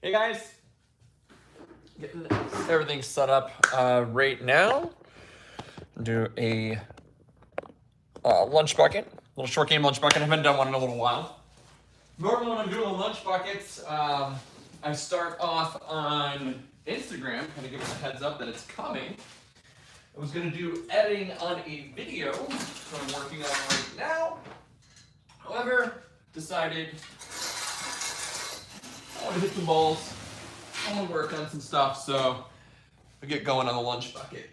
Hey guys, getting everything set up right now. Do a lunch bucket, little short game lunch bucket. I haven't done one in a little while. Normally when I'm doing the lunch buckets, I start off on Instagram, kind of giving a heads up that it's coming. I was gonna do editing on a video that I'm working on right now. However, decided I want to hit some balls. I want to work on some stuff, so we get going on the lunch bucket.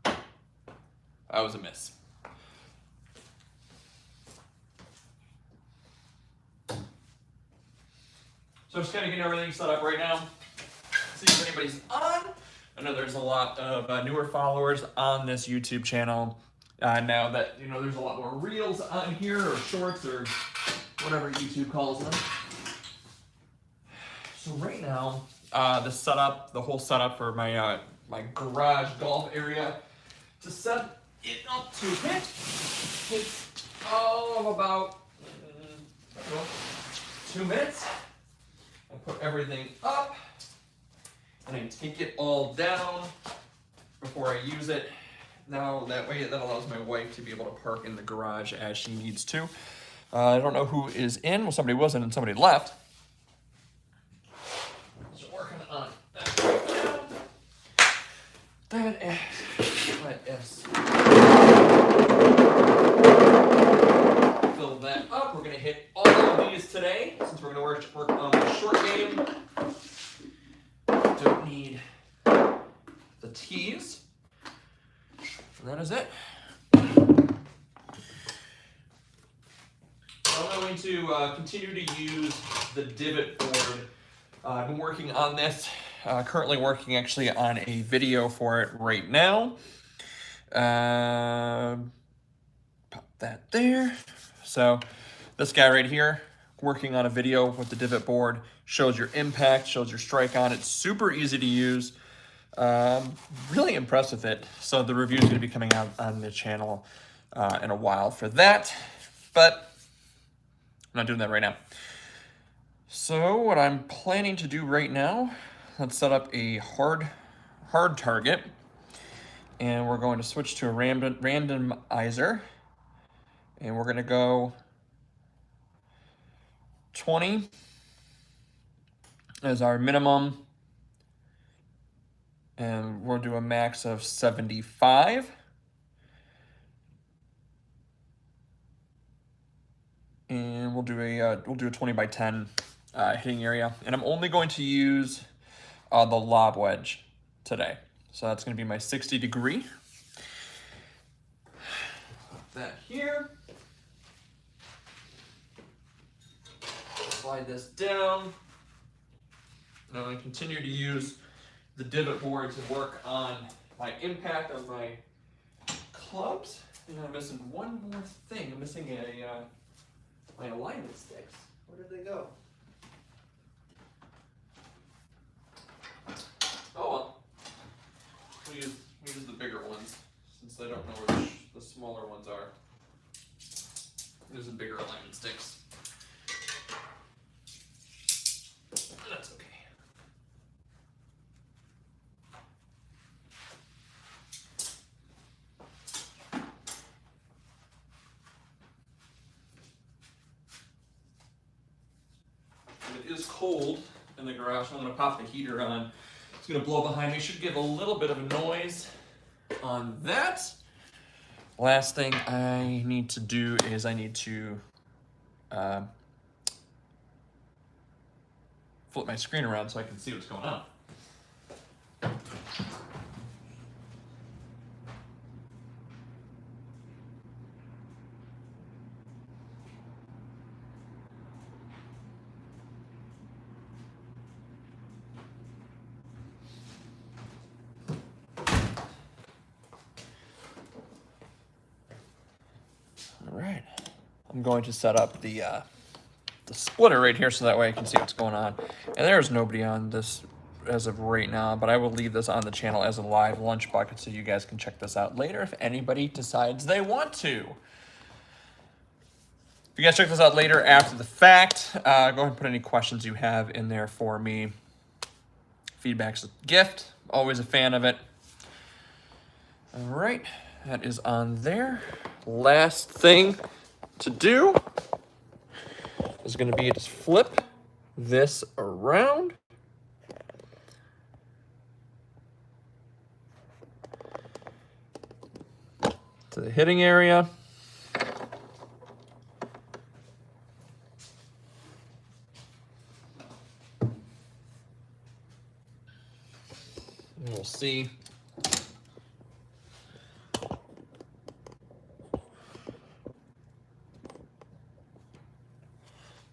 That was a miss. So I'm just kind of getting everything set up right now. See if anybody's on. I know there's a lot of newer followers on this YouTube channel now that there's a lot more reels on here, or shorts, or whatever YouTube calls them. So right now, the whole setup for my my garage golf area, to set it up to hit, takes all of about 2 minutes. I put everything up, and I take it all down before I use it. Now that way, that allows my wife to be able to park in the garage as she needs to. I don't know who is in. Well, somebody was in and somebody left. So working on that right now. That is. Fill that up. We're gonna hit all of these today since we're gonna work on the short game. Don't need the tees. And that is it. I'm going to continue to use the divot board. I've been working on this, currently working actually on a video for it right now. Pop that there. So this guy right here, working on a video with the divot board, shows your impact, shows your strike on it. Super easy to use. Really impressed with it. So the review is going to be coming out on the channel in a while for that, but I'm not doing that right now. So what I'm planning to do right now, let's set up a hard target, and we're going to switch to a randomizer, and we're going to go 20 as our minimum, and we'll do a max of 75. And we'll do a 20 by 10 hitting area, and I'm only going to use the lob wedge today. So that's going to be my 60 degree. Put that here. Slide this down. And I'm going to continue to use the divot board to work on my impact on my clubs. And I'm missing one more thing. I'm missing my alignment sticks. Where did they go? Oh well. We use the bigger ones since I don't know where the smaller ones are. Use the bigger alignment sticks. That's okay. It is cold in the garage, so I'm going to pop the heater on. It's going to blow behind me. Should give a little bit of a noise on that. Last thing I need to do is I need to flip my screen around so I can see what's going on. All right, I'm going to set up the splitter right here so that way I can see what's going on. And there's nobody on this as of right now, but I will leave this on the channel as a live lunch bucket so you guys can check this out later if anybody decides they want to. If you guys check this out later after the fact, go ahead and put any questions you have in there for me. Feedback's a gift. Always a fan of it. All right, that is on there. Last thing to do is going to be just flip this around. To the hitting area. And we'll see.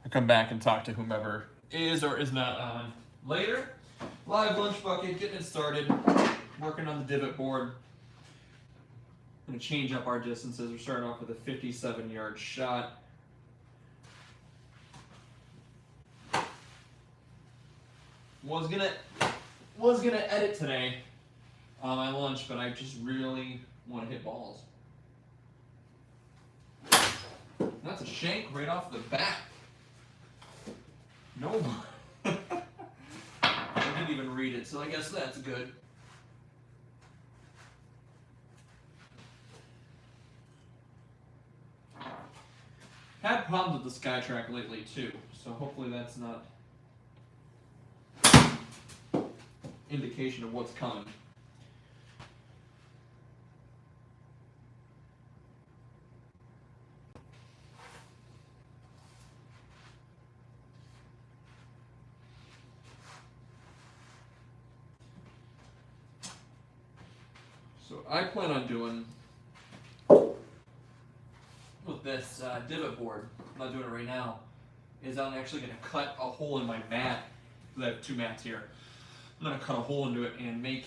I'll come back and talk to whomever is or is not on later. Live lunch bucket, getting it started. Working on the divot board. Going to change up our distances. We're starting off with a 57-yard shot. Was gonna edit today on my lunch, but I just really want to hit balls. That's a shank right off the bat. No. I didn't even read it, so I guess that's good. Had problems with the SkyTrack lately too, so hopefully that's not indication of what's coming. So I plan on doing with this divot board, I'm not doing it right now, is I'm actually going to cut a hole in my mat, because I have two mats here. I'm going to cut a hole into it and make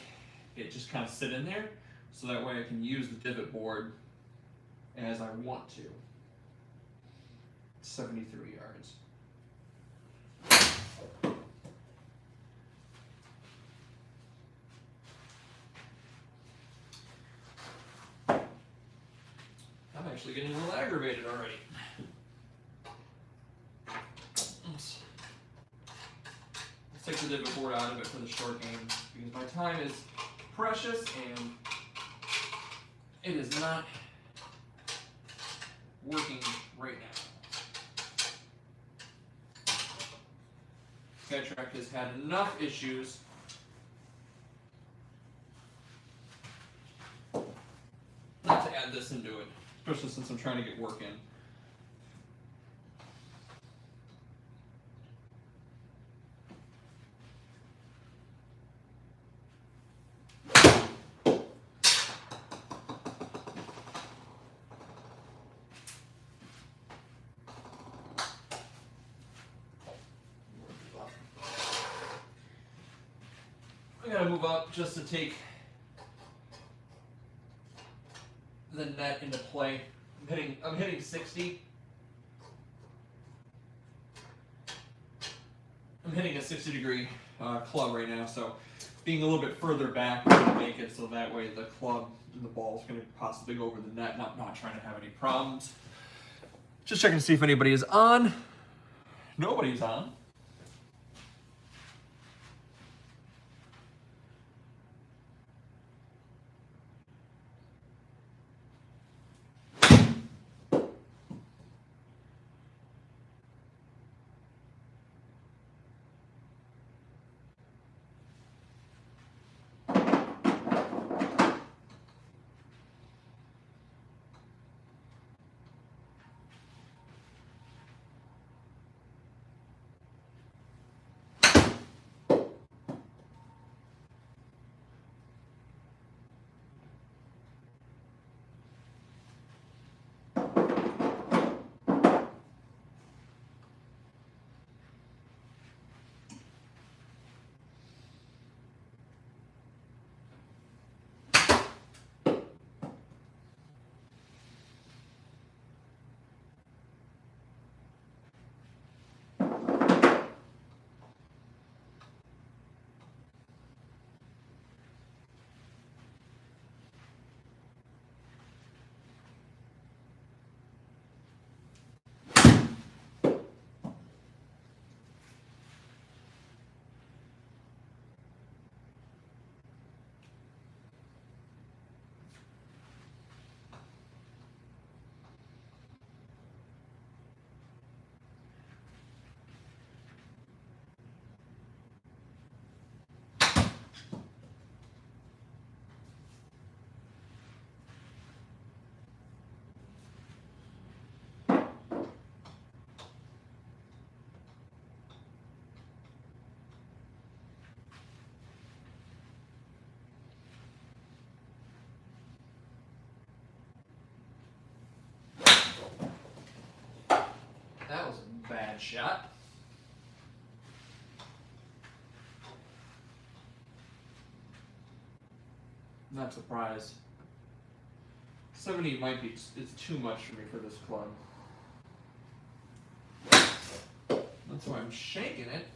it just kind of sit in there, so that way I can use the divot board as I want to. 73 yards. I'm actually getting a little aggravated already. Oops. Let's take the divot board out of it for the short game, because my time is precious and it is not working right now. SkyTrack has had enough issues not to add this into it, especially since I'm trying to get work in. I gotta move up just to take the net into play. I'm hitting 60. I'm hitting a 60-degree club right now, so being a little bit further back is going to make it so that way the club and the ball is going to possibly go over the net. Not trying to have any problems. Just checking to see if anybody is on. Nobody's on. bad shot. Not surprised. 70 might be, it's too much for me for this club. That's why I'm shaking it.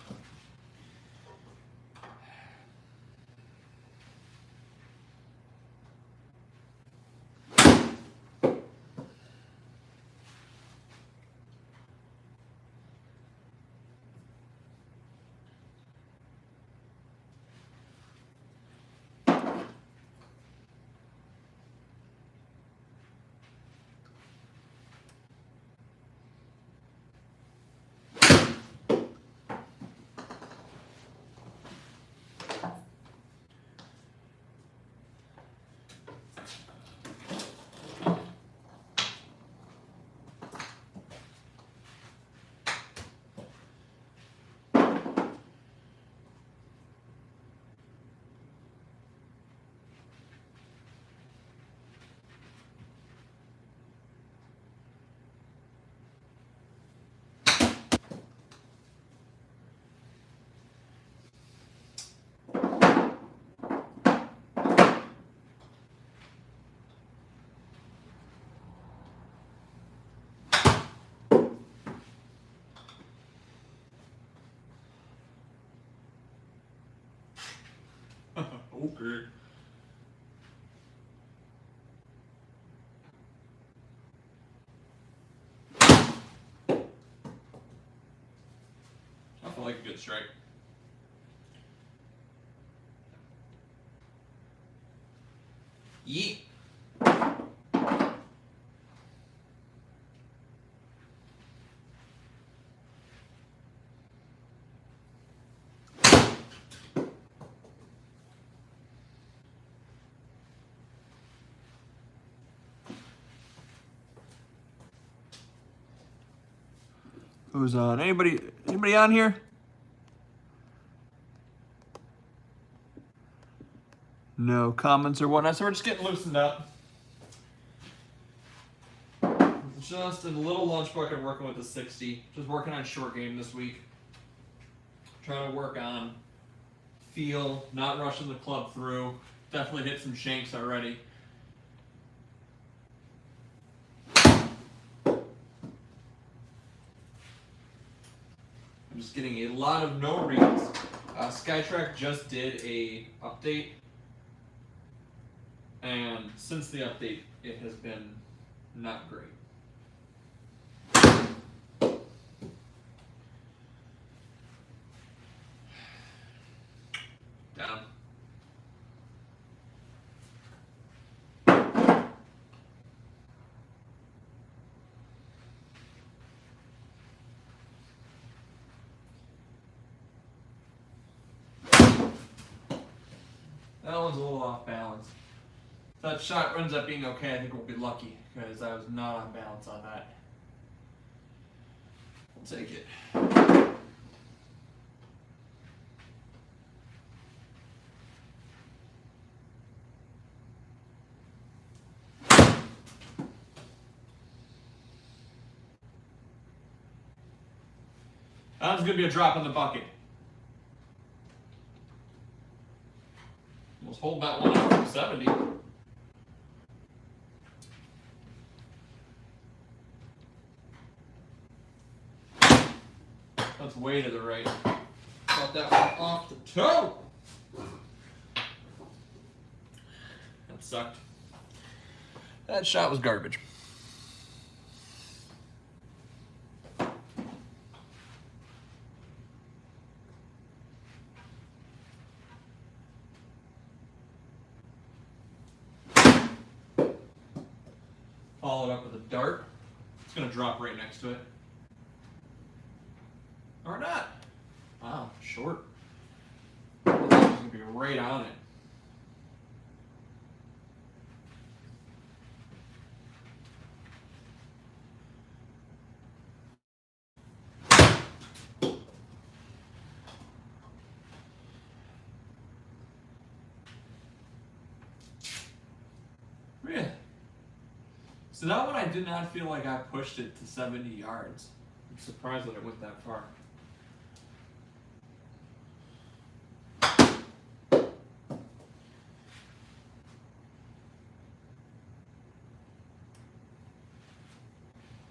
Okay. I feel like a good strike. Yeet. Who's on? Anybody on here? No comments or whatnot, so we're just getting loosened up. Just in a little lunch bucket working with the 60. Just working on short game this week. Trying to work on feel, not rushing the club through. Definitely hit some shanks already. I'm just getting a lot of no reads. Skytrack just did a update, and since the update, it has been not great. Down. That one's a little off balance. If that shot ends up being okay, I think we'll be lucky, because I was not on balance on that. We'll take it. That one's going to be a drop in the bucket. Let's hold that one up from 70. That's way to the right. Got that one off the toe. That sucked. That shot was garbage. Follow it up with a dart. It's going to drop right next to it. Or not. Wow, short. It's going to be right on it. Really? So that one I did not feel like I pushed it to 70 yards. I'm surprised that it went that far.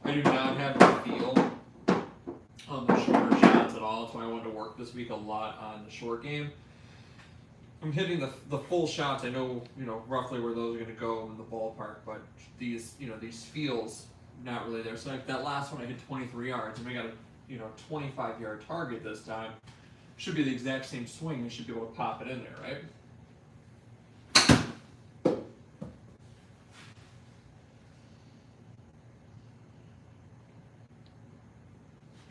I do not have the feel on the shorter shots at all. That's why I wanted to work this week a lot on the short game. I'm hitting the full shots. I know, roughly where those are going to go in the ballpark, but these feels not really there. So like that last one, I hit 23 yards, and we got a 25-yard target this time. Should be the exact same swing. You should be able to pop it in there, right?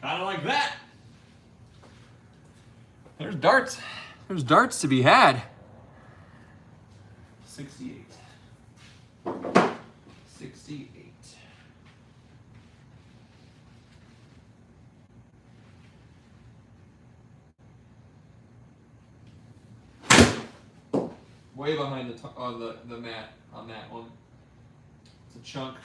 Kind of like that. There's darts. There's darts to be had. 68. 68. Way behind the mat on that one. It's a chunk.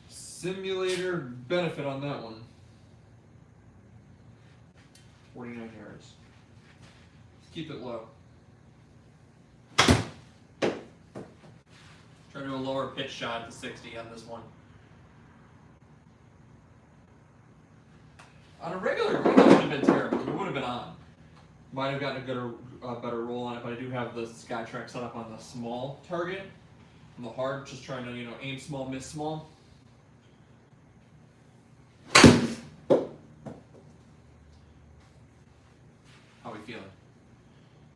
Simulator benefit on that one. 49 yards. Let's keep it low. Try to do a lower pitch shot to 60 on this one. On a regular, it wouldn't have been terrible. It would have been on. Might have gotten a better roll on it, but I do have the SkyTrack set up on the small target. On the hard, just trying to aim small, miss small. How we feeling?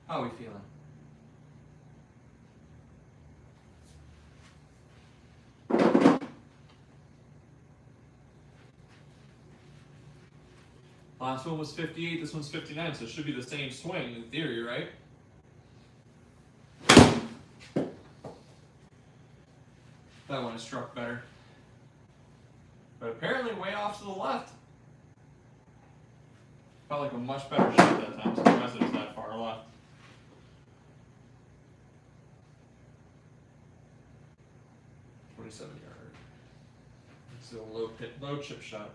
How we feeling? Last one was 58, this one's 59, so it should be the same swing in theory, right? That one is struck better. But apparently way off to the left. Felt like a much better shot that time, so surprised it was that far left. .27 yard. It's a low chip shot.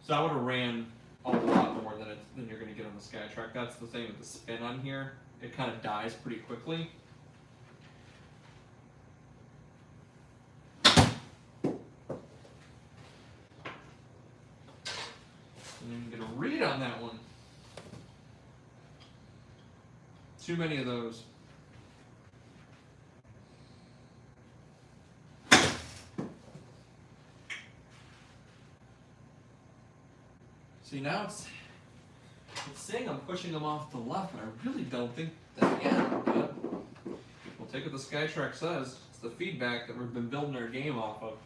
So I would have ran a lot more than you're going to get on the SkyTrack. That's the thing with the spin on here. It kind of dies pretty quickly. And then you get a read on that one. Too many of those. See, now it's saying I'm pushing them off to the left, but I really don't think that I am. But we'll take what the SkyTrack says. It's the feedback that we've been building our game off of.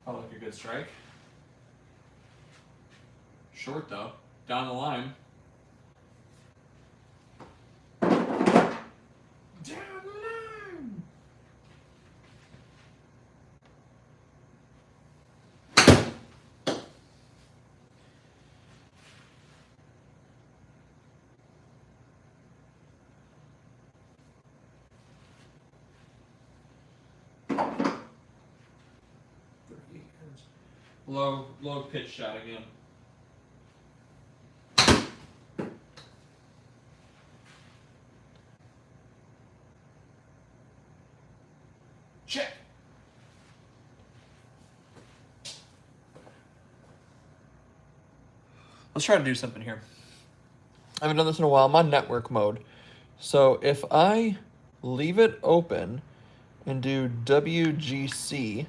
Probably like a good strike. Short though, down the line. Low pitch shot again. Check. Let's try to do something here. I haven't done this in a while. I'm on network mode. So if I leave it open and do WGC,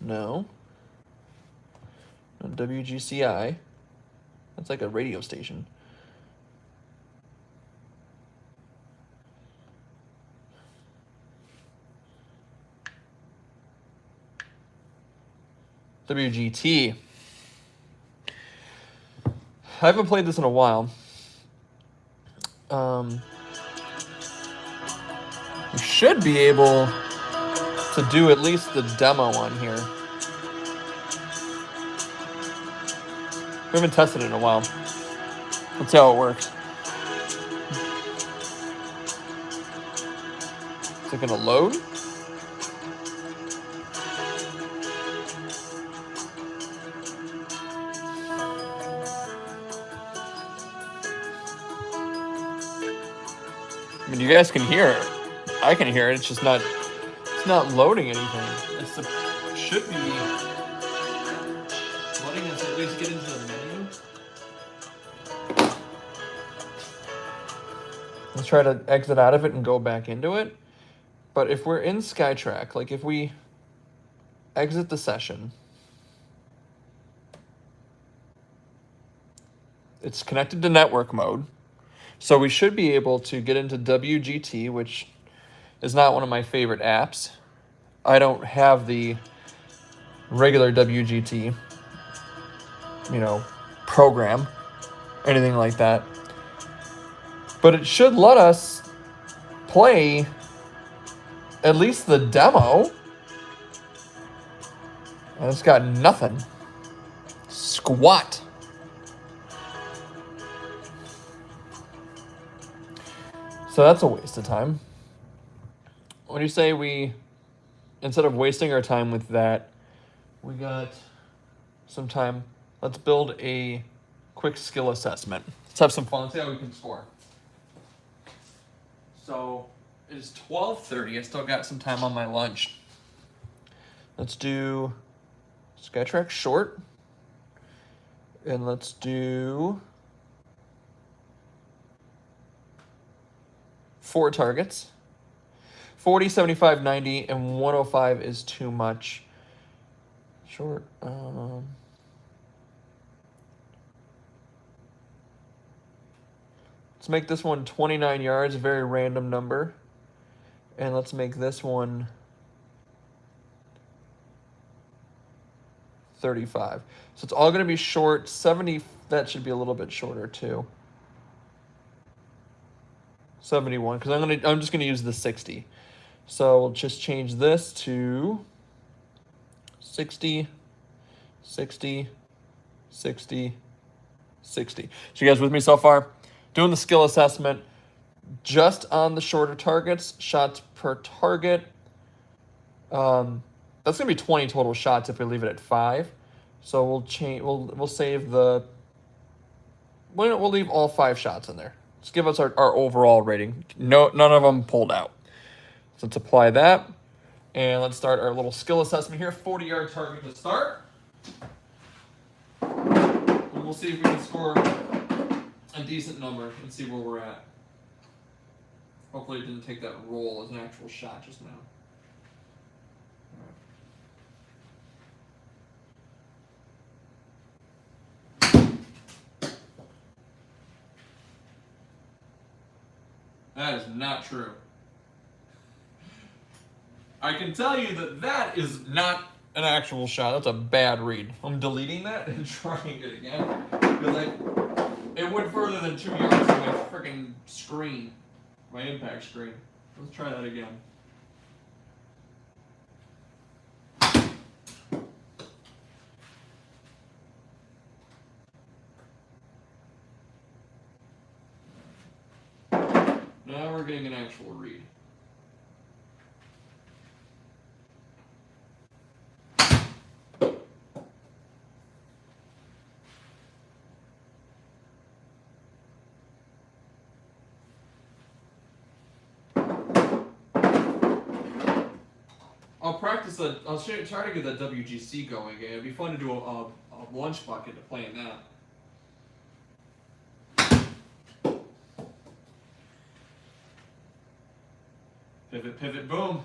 no, WGCI, that's like a radio station. WGT. I haven't played this in a while. You should be able to do at least the demo on here. We haven't tested it in a while. Let's see how it works. Is it gonna load? I mean, you guys can hear it. I can hear it. It's just not. It's not loading anything. It should be letting us at least get into the menu. Let's try to exit out of it and go back into it. But if we're in SkyTrack, like if we exit the session, it's connected to network mode. So we should be able to get into WGT, which is not one of my favorite apps. I don't have the regular WGT, program, anything like that. But it should let us play at least the demo. And it's got nothing. Squat. So that's a waste of time. What do you say we, instead of wasting our time with that, we got some time, let's build a quick skill assessment. Let's have some fun. Let's see how we can score. So it is 12:30. I still got some time on my lunch. Let's do SkyTrack short. And let's do 4 targets. 40, 75, 90, and 105 is too much. Short. Let's make this one 29 yards, a very random number. And let's make this one 35. So it's all going to be short. 70, that should be a little bit shorter too. 71, because I'm just gonna use the 60. So we'll just change this to 60, 60, 60, 60. So you guys with me so far? Doing the skill assessment just on the shorter targets, shots per target. That's gonna be 20 total shots if we leave it at 5. So we'll change. We'll save the. We'll leave all 5 shots in there. Let's give us our overall rating. No, none of them pulled out. So let's apply that. And let's start our little skill assessment here. 40-yard target to start. And we'll see if we can score a decent number and see where we're at. Hopefully it didn't take that roll as an actual shot just now. That is not true. I can tell you that is not an actual shot. That's a bad read. I'm deleting that and trying it again. Because it went further than 2 yards from my freaking screen. My impact screen. Let's try that again. Now we're getting an actual read. I'll practice that. I'll try to get that WGC going again. It'd be fun to do a lunch bucket to play in that. Pivot, pivot, boom.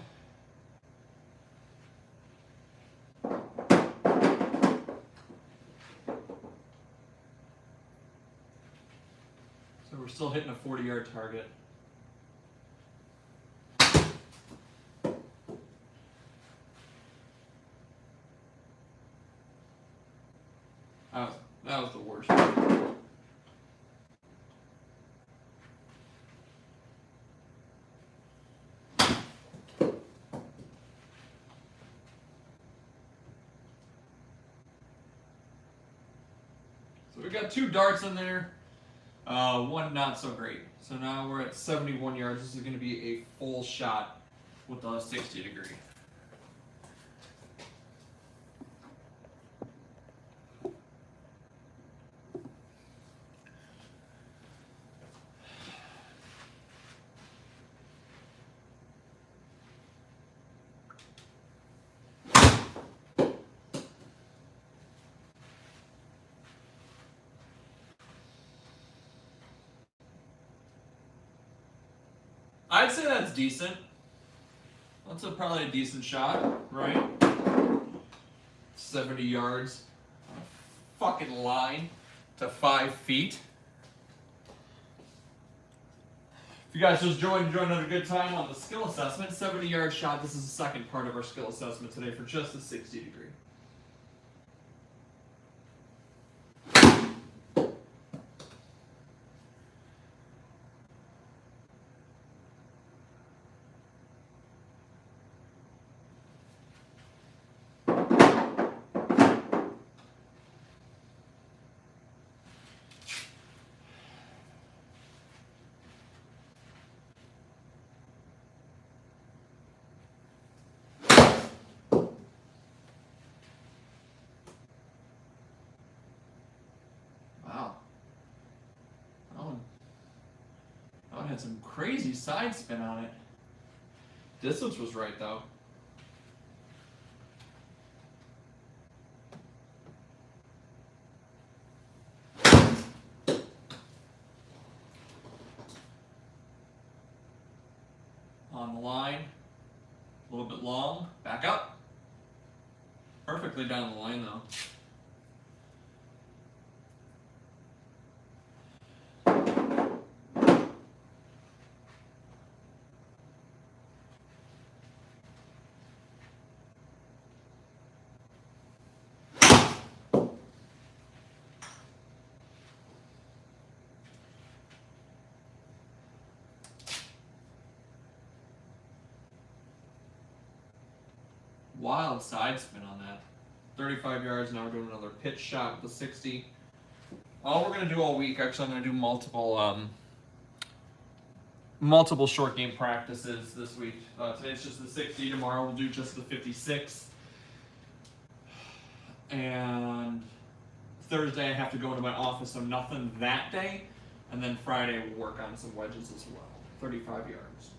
So we're still hitting a 40-yard target. That was the worst. got 2 darts in there, one not so great. So now we're at 71 yards. This is going to be a full shot with a 60 degree. I'd say that's decent. That's probably a decent shot, right? 70 yards. Fucking line to 5 feet. If you guys just joined another good time on the skill assessment, 70-yard shot. This is the second part of our skill assessment today for just the 60 degree. Wow. That one had some crazy side spin on it. Distance was right though. On the line, a little bit long, back up. Perfectly down the line though. Wild side spin on that. 35 yards, now we're doing another pitch shot with the 60. All we're going to do all week, actually I'm going to do multiple short game practices this week. Today's just the 60, tomorrow we'll do just the 56. And Thursday I have to go into my office, so nothing that day. And then Friday we'll work on some wedges as well. 35 yards.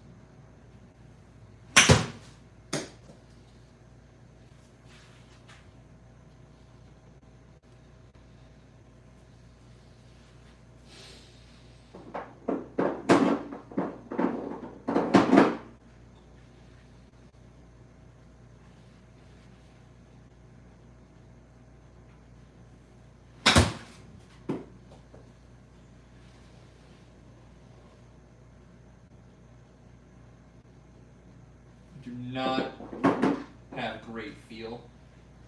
Do not have great feel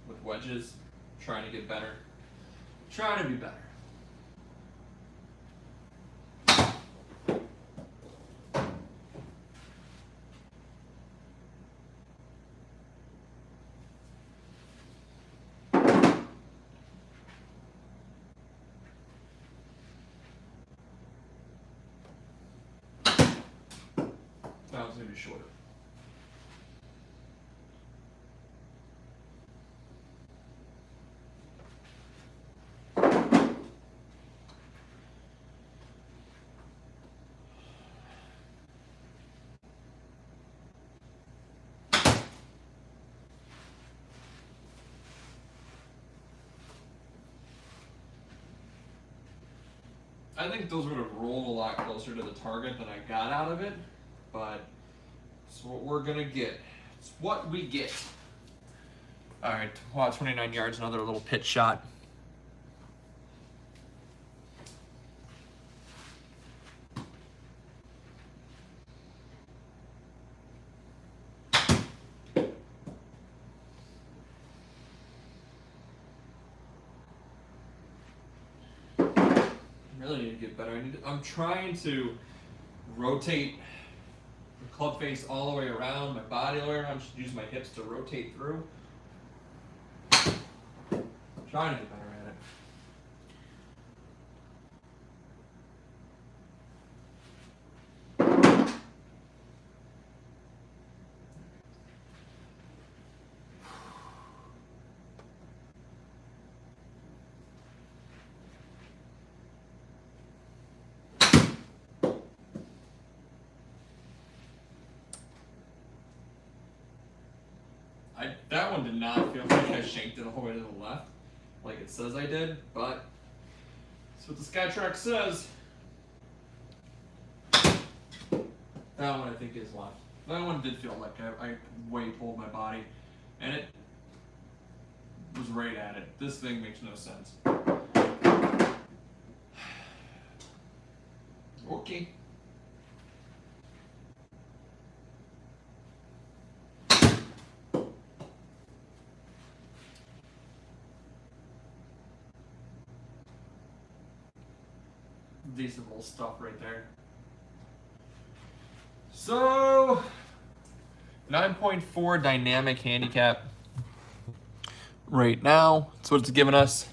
with wedges. Trying to get better. Trying to be better. That was going to be shorter. I think those would have rolled a lot closer to the target than I got out of it, but it's what we're gonna get. It's what we get. All right, wow, 29 yards, another little pitch shot. Really need to get better. I'm trying to rotate the club face all the way around, my body all the way around. I'm just using my hips to rotate through. I'm trying to get better at it. That one did not feel like I shanked it all the way to the left, like it says I did, but that's what the SkyTrack says. That one I think is left. That one did feel like I way pulled my body, and it was right at it. This thing makes no sense. Okay. Decent little stuff right there. So, 9.4 dynamic handicap right now. That's what it's giving us.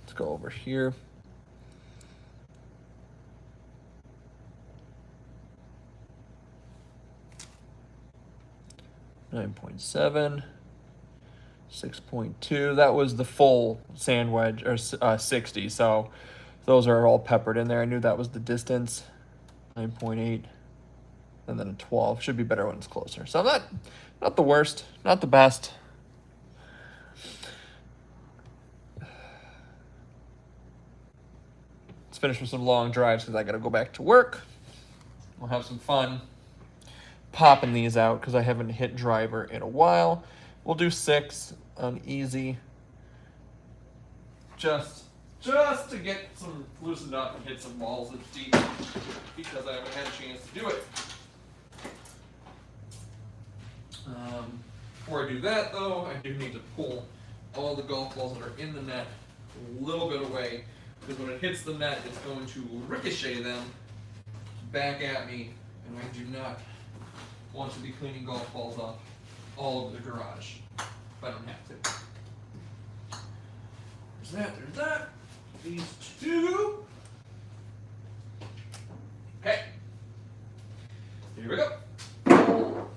Let's go over here. .7, 6.2. That was the full sand wedge, or 60. So those are all peppered in there. I knew that was the distance. 9.8, and then a 12. Should be better when it's closer. So not the worst, not the best. Let's finish with some long drives because I got to go back to work. We'll have some fun popping these out because I haven't hit driver in a while. We'll do 6 on easy. Just to get some loosened up and hit some balls that's deep because I haven't had a chance to do it. Before I do that though, I do need to pull all the golf balls that are in the net a little bit away because when it hits the net, it's going to ricochet them back at me, and I do not want to be cleaning golf balls up all over the garage if I don't have to. There's that. These two. Okay. Here we go. Pull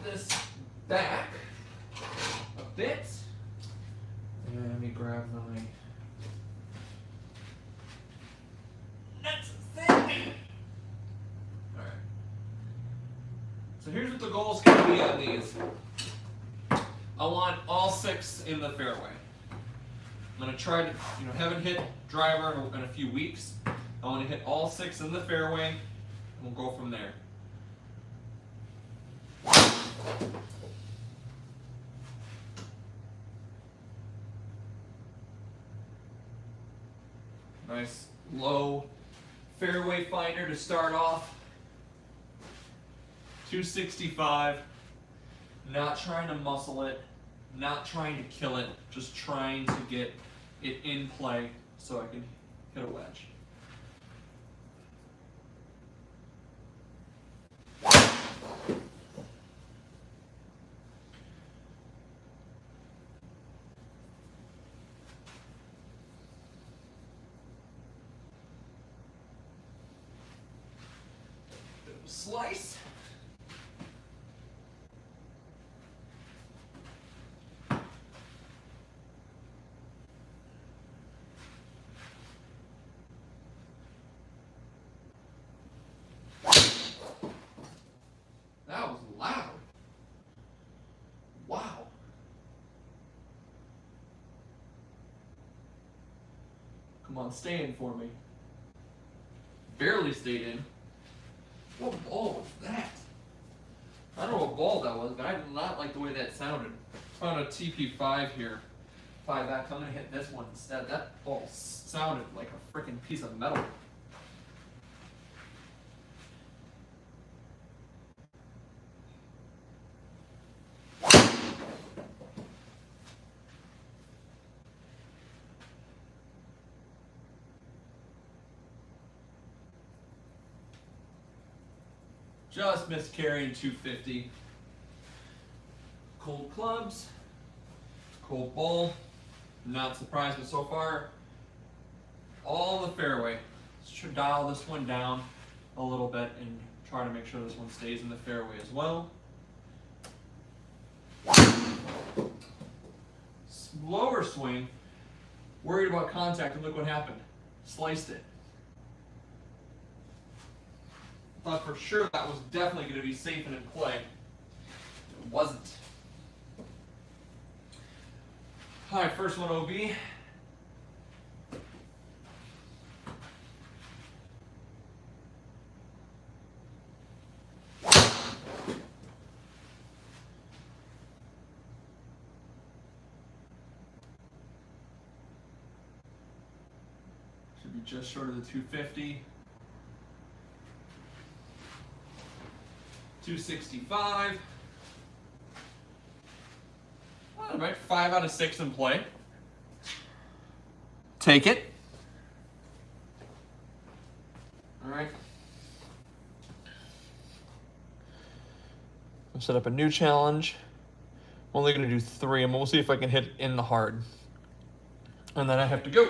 this back a bit. And let me grab my nuts and thing. Alright. So here's what the goal is going to be on these. I want all 6 in the fairway. I'm going to try to, haven't hit driver in a few weeks. I want to hit all 6 in the fairway, and we'll go from there. Nice low fairway finder to start off. 265. Not trying to muscle it, not trying to kill it, just trying to get it in play so I can hit a wedge. Bit of a slice. That was loud. Wow. Come on, stay in for me. Barely stayed in. What ball was that? I don't know what ball that was, but I did not like the way that sounded. Found a TP5 here. 5X. I'm gonna hit this one instead. That ball sounded like a freaking piece of metal. Just missed carrying 250. Cold clubs, cold ball. Not surprised, but so far, all in the fairway. Let's dial this one down a little bit and try to make sure this one stays in the fairway as well. Lower swing, worried about contact, and look what happened. Sliced it. Thought for sure that was definitely going to be safe and in play. It wasn't. All right, first one OB. Should be just short of the 250. 265. All right, 5 out of 6 in play. Take it. All right. I'll set up a new challenge. I'm only gonna do 3, and we'll see if I can hit in the hard. And then I have to go.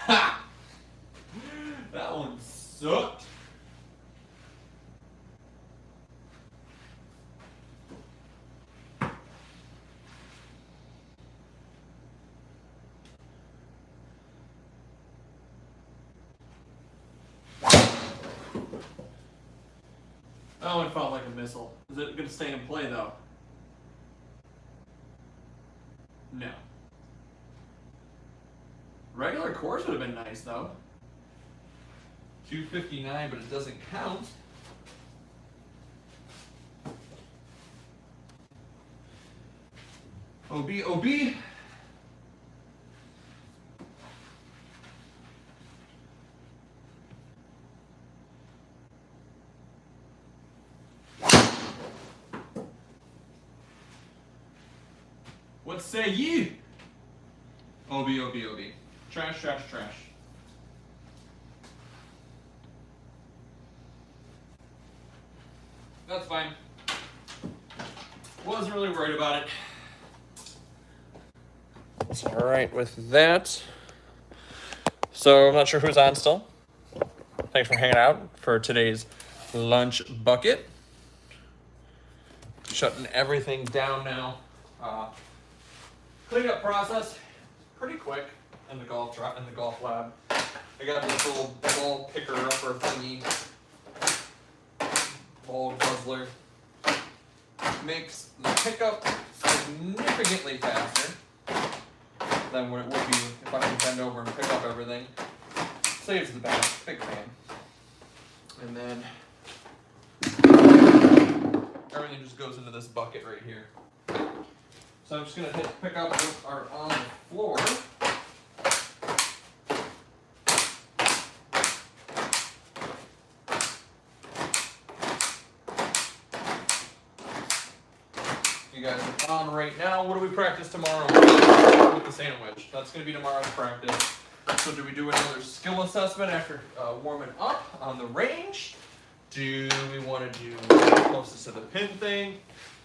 Ha! That one sucked. That one felt like a missile. Is it going to stay in play, though? No. Regular course would have been nice, though. 259, but it doesn't count. OB, OB. What say ye? OB, OB, OB. Trash, trash, trash. That's fine. Wasn't really worried about it. It's all right with that. So I'm not sure who's on still. Thanks for hanging out for today's lunch bucket. Shutting everything down now. Cleanup process, pretty quick in the golf lab. I got this little ball picker upper thingy, ball guzzler. Makes the pickup significantly faster than what it would be if I could bend over and pick up everything. Saves the back, big fan. And then everything just goes into this bucket right here. So I'm just going to hit pick up what are on the floor. You guys are on right now. What do we practice tomorrow with the sandwich? That's going to be tomorrow's practice. So do we do another skill assessment after warming up on the range? Do we want to do closest to the pin thing?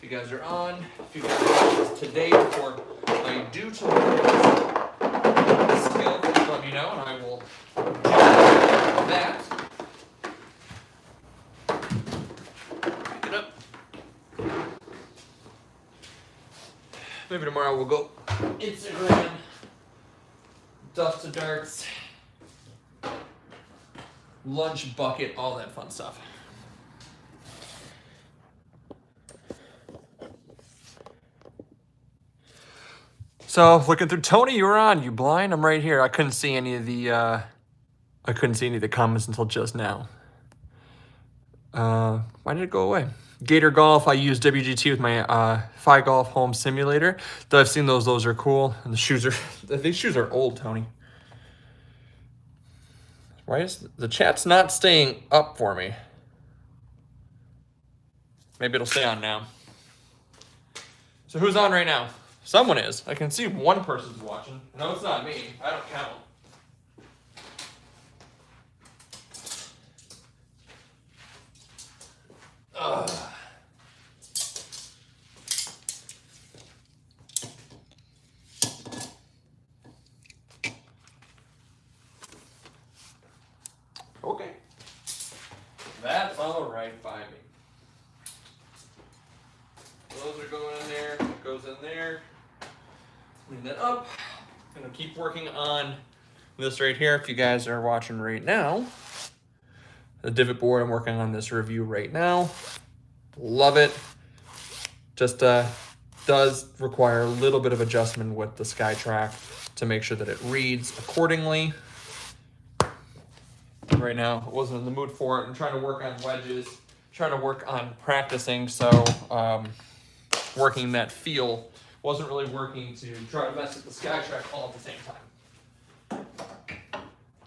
If you guys are on, if you guys watch this today before I do tomorrow's skill, let me know and I will do that. Pick it up. Maybe tomorrow we'll go Instagram, dust to darts, lunch bucket, all that fun stuff. So looking through Tony, you were on. You blind? I'm right here. I couldn't see any of the comments until just now. Why did it go away? Gator Golf. I use WGT with my Fi Golf Home Simulator. Though I've seen those. Those are cool. And the shoes are these shoes are old, Tony. Why is the chat's not staying up for me? Maybe it'll stay on now. So who's on right now? Someone is. I can see one person's watching. No, it's not me. I don't count. Ugh. Okay. That's all right by me. that up. I'm gonna keep working on this right here. If you guys are watching right now, the divot board, I'm working on this review right now. Love it. Just does require a little bit of adjustment with the SkyTrack to make sure that it reads accordingly. Right now, I wasn't in the mood for it. I'm trying to work on wedges, trying to work on practicing, so working that feel wasn't really working to try to mess with the SkyTrack all at the same time.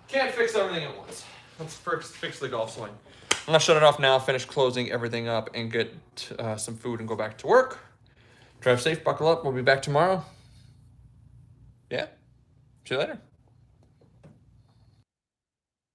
Can't fix everything at once. Let's first fix the golf swing. I'm gonna shut it off now, finish closing everything up, and get some food and go back to work. Drive safe, buckle up. We'll be back tomorrow. Yeah. See you later.